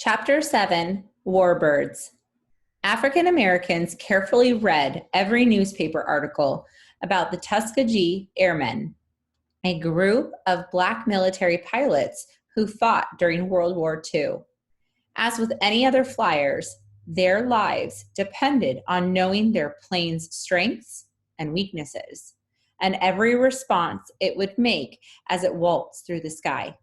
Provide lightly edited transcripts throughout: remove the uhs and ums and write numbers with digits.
Chapter 7, Warbirds. African Americans carefully read every newspaper article about the Tuskegee Airmen, a group of Black military pilots who fought during World War II. As with any other flyers, their lives depended on knowing their plane's strengths and weaknesses, and every response it would make as it waltzed through the sky.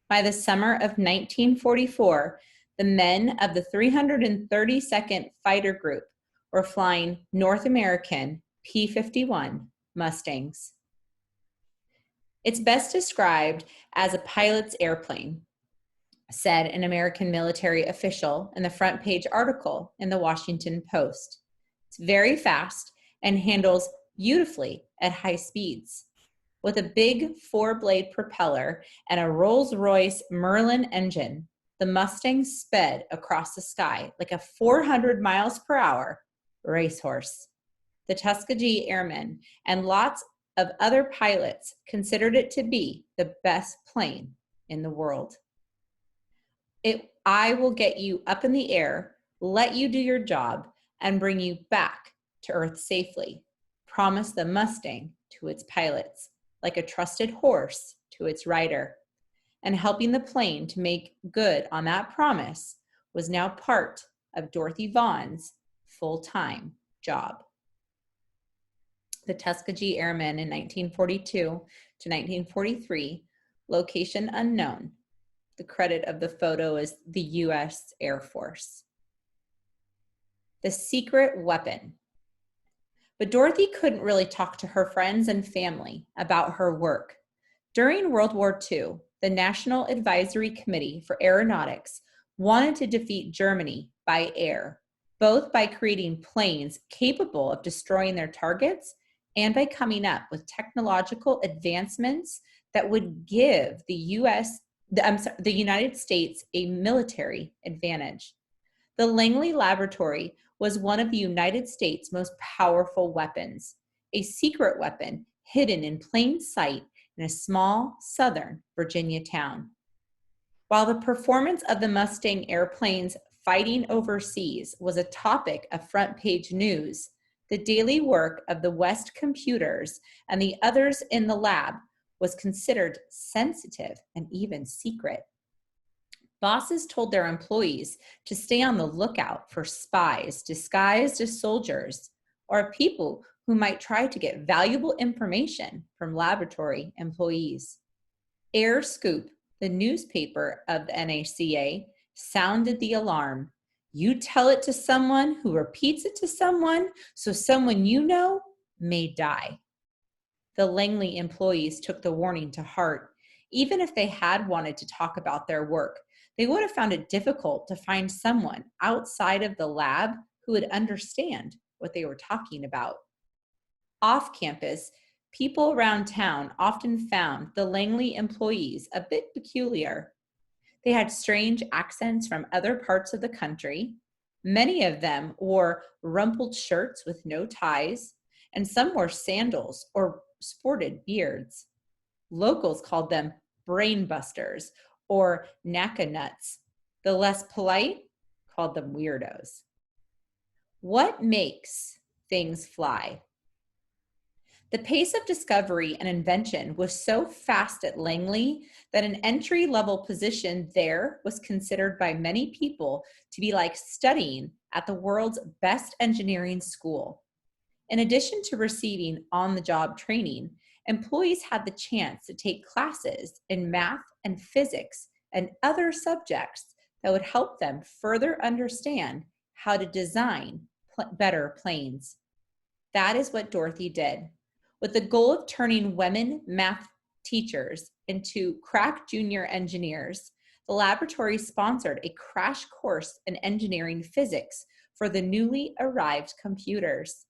By the summer of 1944, the men of the 332nd Fighter Group were flying North American P-51 Mustangs. It's best described as a pilot's airplane, said an American military official in the front page article in the Washington Post. It's very fast and handles beautifully at high speeds. With a big four-blade propeller and a Rolls-Royce Merlin engine, the Mustang sped across the sky like a 400 miles per hour racehorse. The Tuskegee Airmen and lots of other pilots considered it to be the best plane in the world. I will get you up in the air, let you do your job, and bring you back to Earth safely, promised the Mustang to its pilots, like a trusted horse to its rider. And helping the plane to make good on that promise was now part of Dorothy Vaughn's full-time job. The Tuskegee Airmen in 1942 to 1943, location unknown. The credit of the photo is the U.S. Air Force. The secret weapon. But Dorothy couldn't really talk to her friends and family about her work. During World War II, the National Advisory Committee for Aeronautics wanted to defeat Germany by air, both by creating planes capable of destroying their targets and by coming up with technological advancements that would give the United States a military advantage. The Langley Laboratory was one of the United States' most powerful weapons, a secret weapon hidden in plain sight in a small southern Virginia town. While the performance of the Mustang airplanes fighting overseas was a topic of front-page news, the daily work of the West computers and the others in the lab was considered sensitive and even secret. Bosses told their employees to stay on the lookout for spies disguised as soldiers or people who might try to get valuable information from laboratory employees. Air Scoop, the newspaper of the NACA, sounded the alarm. You tell it to someone who repeats it to someone, so someone you know may die. The Langley employees took the warning to heart. Even if they had wanted to talk about their work, they would have found it difficult to find someone outside of the lab who would understand what they were talking about. Off campus, people around town often found the Langley employees a bit peculiar. They had strange accents from other parts of the country. Many of them wore rumpled shirts with no ties, and some wore sandals or sported beards. Locals called them brainbusters or knackanuts. The less polite called them weirdos. What makes things fly? The pace of discovery and invention was so fast at Langley that an entry-level position there was considered by many people to be like studying at the world's best engineering school. In addition to receiving on-the-job training, employees had the chance to take classes in math and physics and other subjects that would help them further understand how to design better planes. That is what Dorothy did. With the goal of turning women math teachers into crack junior engineers, the laboratory sponsored a crash course in engineering physics for the newly arrived computers.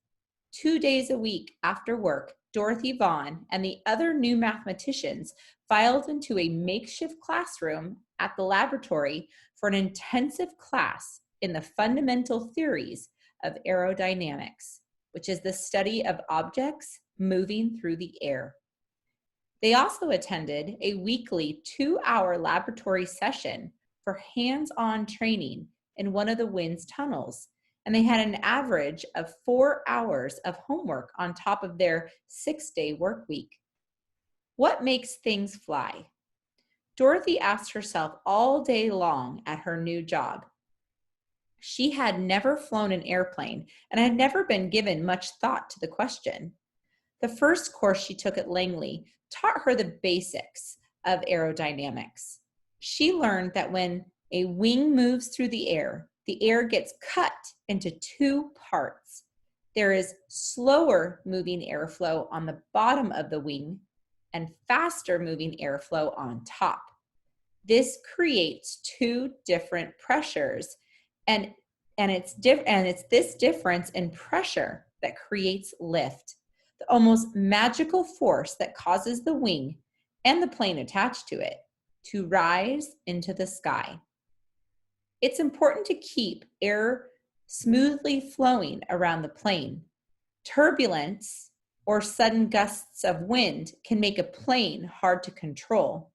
2 days a week after work, Dorothy Vaughan and the other new mathematicians filed into a makeshift classroom at the laboratory for an intensive class in the fundamental theories of aerodynamics, which is the study of objects moving through the air. They also attended a weekly 2-hour laboratory session for hands-on training in one of the wind's tunnels, and they had an average of 4 hours of homework on top of their 6-day work week. What makes things fly? Dorothy asked herself all day long at her new job. She had never flown an airplane and had never been given much thought to the question. The first course she took at Langley taught her the basics of aerodynamics. She learned that when a wing moves through the air gets cut into 2 parts. There is slower moving airflow on the bottom of the wing and faster moving airflow on top. This creates 2 different pressures, and it's this difference in pressure that creates lift, the almost magical force that causes the wing and the plane attached to it to rise into the sky. It's important to keep air smoothly flowing around the plane. Turbulence or sudden gusts of wind can make a plane hard to control.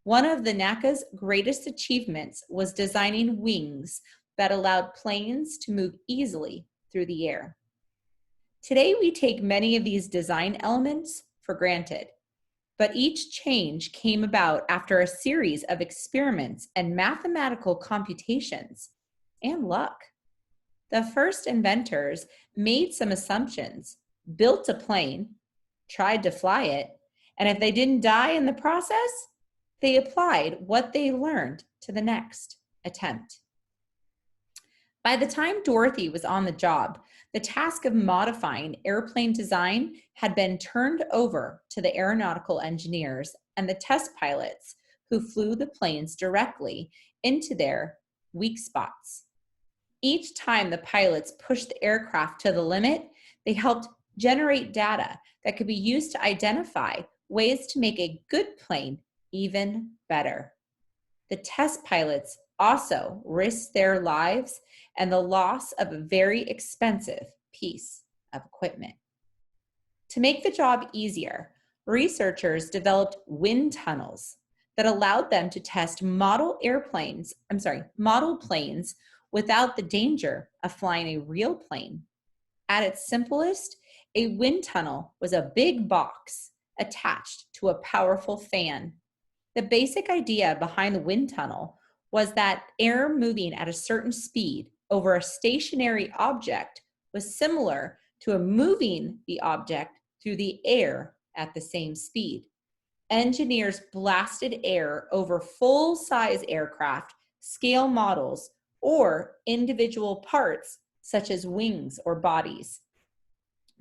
One of the NACA's greatest achievements was designing wings that allowed planes to move easily through the air. Today, we take many of these design elements for granted, but each change came about after a series of experiments and mathematical computations and luck. The first inventors made some assumptions, built a plane, tried to fly it, and if they didn't die in the process, they applied what they learned to the next attempt. By the time Dorothy was on the job, the task of modifying airplane design had been turned over to the aeronautical engineers and the test pilots who flew the planes directly into their weak spots. Each time the pilots pushed the aircraft to the limit, they helped generate data that could be used to identify ways to make a good plane even better. The test pilots also risked their lives and the loss of a very expensive piece of equipment. To make the job easier, researchers developed wind tunnels that allowed them to test model planes without the danger of flying a real plane. At its simplest, a wind tunnel was a big box attached to a powerful fan. The basic idea behind the wind tunnel was that air moving at a certain speed over a stationary object was similar to a moving the object through the air at the same speed. Engineers blasted air over full-size aircraft, scale models, or individual parts such as wings or bodies.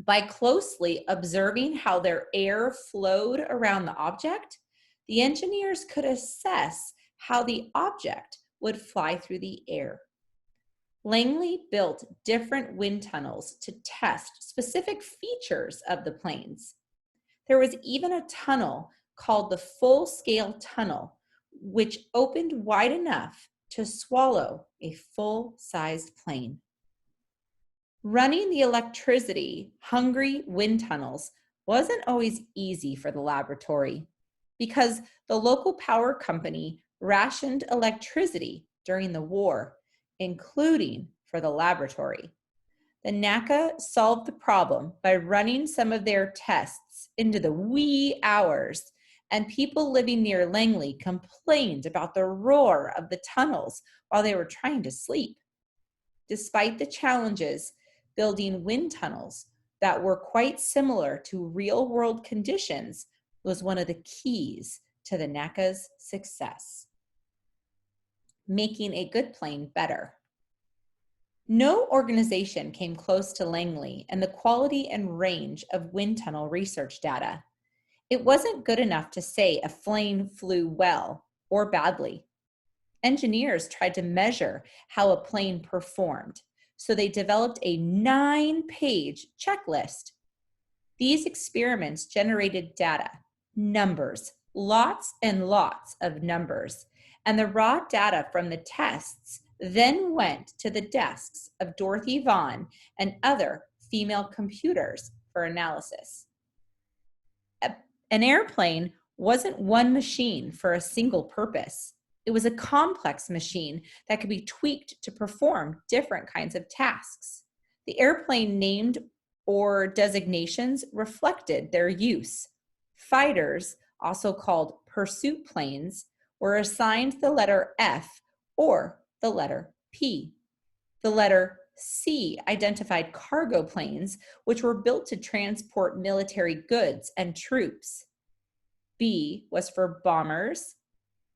By closely observing how their air flowed around the object, the engineers could assess how the object would fly through the air. Langley built different wind tunnels to test specific features of the planes. There was even a tunnel called the full-scale tunnel, which opened wide enough to swallow a full-sized plane. Running the electricity-hungry wind tunnels wasn't always easy for the laboratory because the local power company rationed electricity during the war, including for the laboratory. The NACA solved the problem by running some of their tests into the wee hours, and people living near Langley complained about the roar of the tunnels while they were trying to sleep. Despite the challenges, building wind tunnels that were quite similar to real-world conditions was one of the keys to the NACA's success. Making a good plane better. No organization came close to Langley and the quality and range of wind tunnel research data. It wasn't good enough to say a plane flew well or badly. Engineers tried to measure how a plane performed, so they developed a 9-page checklist. These experiments generated data, numbers, lots and lots of numbers, and the raw data from the tests then went to the desks of Dorothy Vaughan and other female computers for analysis. An airplane wasn't one machine for a single purpose. It was a complex machine that could be tweaked to perform different kinds of tasks. The airplane named or designations reflected their use. Fighters, also called pursuit planes, were assigned the letter F or the letter P. The letter C identified cargo planes, which were built to transport military goods and troops. B was for bombers,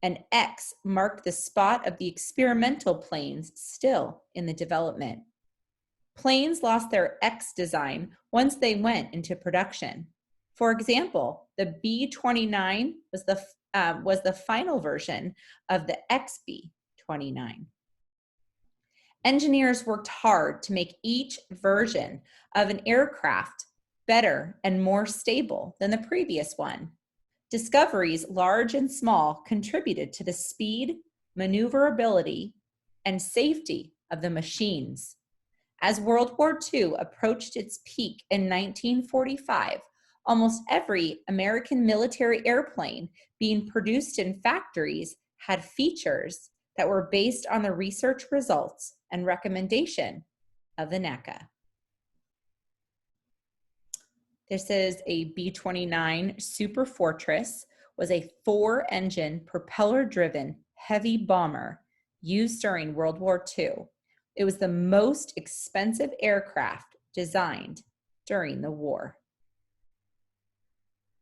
and X marked the spot of the experimental planes still in the development. Planes lost their X design once they went into production. For example, the B-29 was the final version of the XB-29. Engineers worked hard to make each version of an aircraft better and more stable than the previous one. Discoveries, large and small, contributed to the speed, maneuverability, and safety of the machines. As World War II approached its peak in 1945, almost every American military airplane being produced in factories had features that were based on the research results and recommendation of the NACA. This is a B-29 Super Fortress, was a 4-engine, propeller-driven heavy bomber used during World War II. It was the most expensive aircraft designed during the war.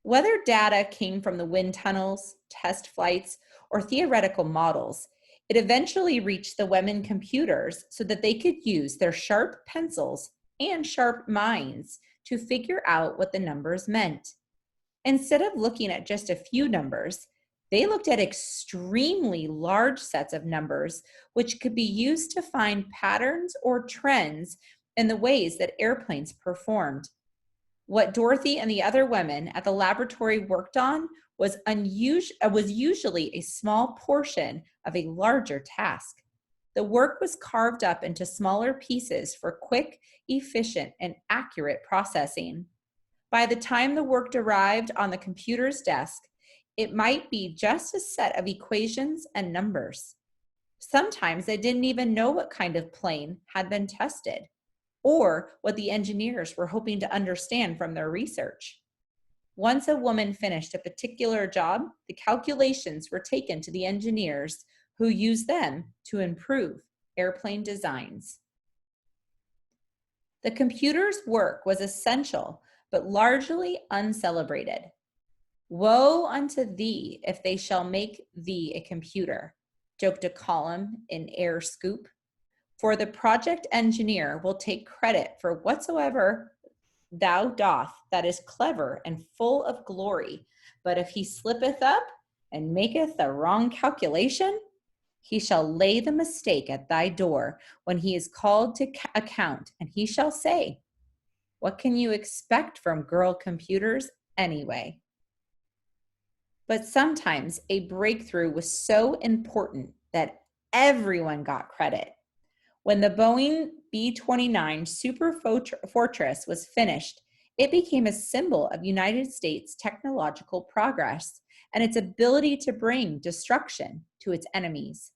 Whether data came from the wind tunnels, test flights, or theoretical models, it eventually reached the women computers so that they could use their sharp pencils and sharp minds to figure out what the numbers meant. Instead of looking at just a few numbers, they looked at extremely large sets of numbers, which could be used to find patterns or trends in the ways that airplanes performed. What Dorothy and the other women at the laboratory worked on was usually a small portion of a larger task. The work was carved up into smaller pieces for quick, efficient, and accurate processing. By the time the work arrived on the computer's desk, it might be just a set of equations and numbers. Sometimes they didn't even know what kind of plane had been tested, or what the engineers were hoping to understand from their research. Once a woman finished a particular job, the calculations were taken to the engineers who used them to improve airplane designs. The computer's work was essential, but largely uncelebrated. Woe unto thee if they shall make thee a computer, joked a column in Air Scoop. For the project engineer will take credit for whatsoever thou doth that is clever and full of glory. But if he slippeth up and maketh the wrong calculation, he shall lay the mistake at thy door when he is called to account, and he shall say, what can you expect from girl computers anyway? But sometimes a breakthrough was so important that everyone got credit. When the Boeing B-29 Super Fortress was finished, it became a symbol of United States technological progress and its ability to bring destruction to its enemies.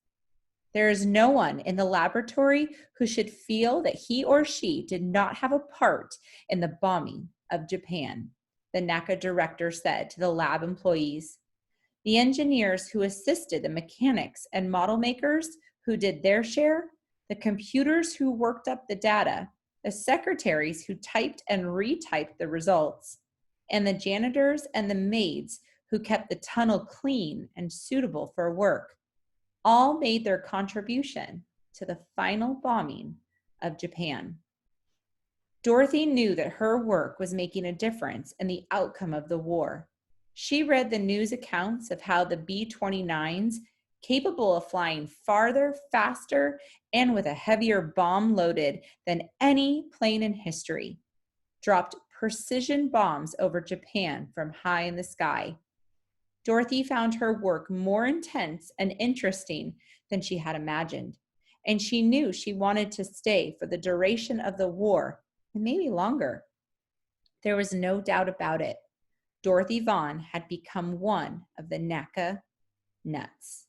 There is no one in the laboratory who should feel that he or she did not have a part in the bombing of Japan, the NACA director said to the lab employees. The engineers who assisted the mechanics and model makers who did their share, the computers who worked up the data, the secretaries who typed and retyped the results, and the janitors and the maids who kept the tunnel clean and suitable for work, all made their contribution to the final bombing of Japan. Dorothy knew that her work was making a difference in the outcome of the war. She read the news accounts of how the B-29s, capable of flying farther, faster, and with a heavier bomb loaded than any plane in history, dropped precision bombs over Japan from high in the sky. Dorothy found her work more intense and interesting than she had imagined, and she knew she wanted to stay for the duration of the war, and maybe longer. There was no doubt about it. Dorothy Vaughan had become one of the NACA nuts.